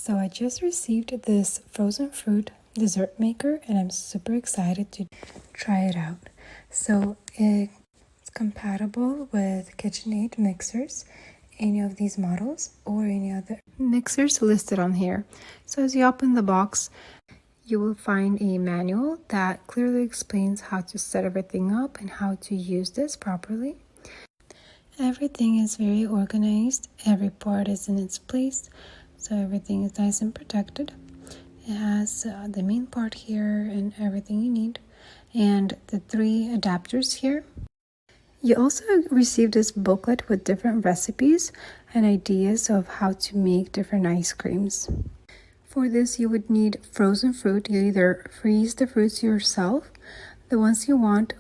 So I just received this frozen fruit dessert maker and I'm super excited to try it out. So it's compatible with KitchenAid mixers, any of these models or any other mixers listed on here. So as you open the box, you will find a manual that clearly explains how to set everything up and how to use this properly. Everything is very organized, every part is in its place, so everything is nice and protected. It has the main part here and everything you need, and the 3 adapters here. You also received this booklet with different recipes and ideas of how to make different ice creams. For this, you would need frozen fruit. You either freeze the fruits yourself, the ones you want,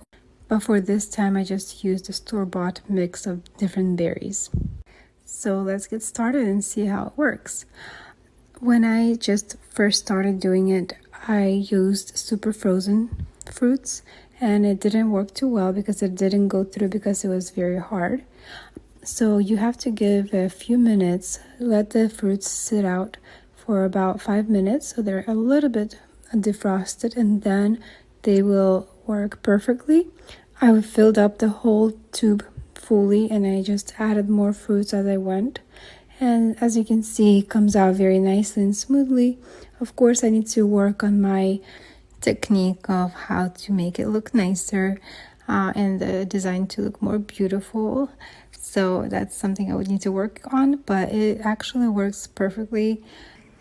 but for this time I just used a store-bought mix of different berries. So let's get started and see how it works. When I just first started doing it, I used super frozen fruits and it didn't work too well because it didn't go through because it was very hard. So you have to give a few minutes, let the fruits sit out for about 5 minutes so they're a little bit defrosted, and then they will work perfectly. I filled up the whole tube fully and I just added more fruits as I went. And as you can see, it comes out very nicely and smoothly. Of course, I need to work on my technique of how to make it look nicer and the design to look more beautiful. So that's something I would need to work on, but it actually works perfectly.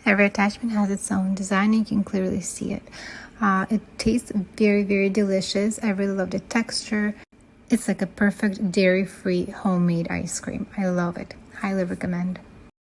Every attachment has its own design and you can clearly see it. It tastes very, very delicious. I really love the texture. It's like a perfect dairy-free homemade ice cream. I love it. Highly recommend.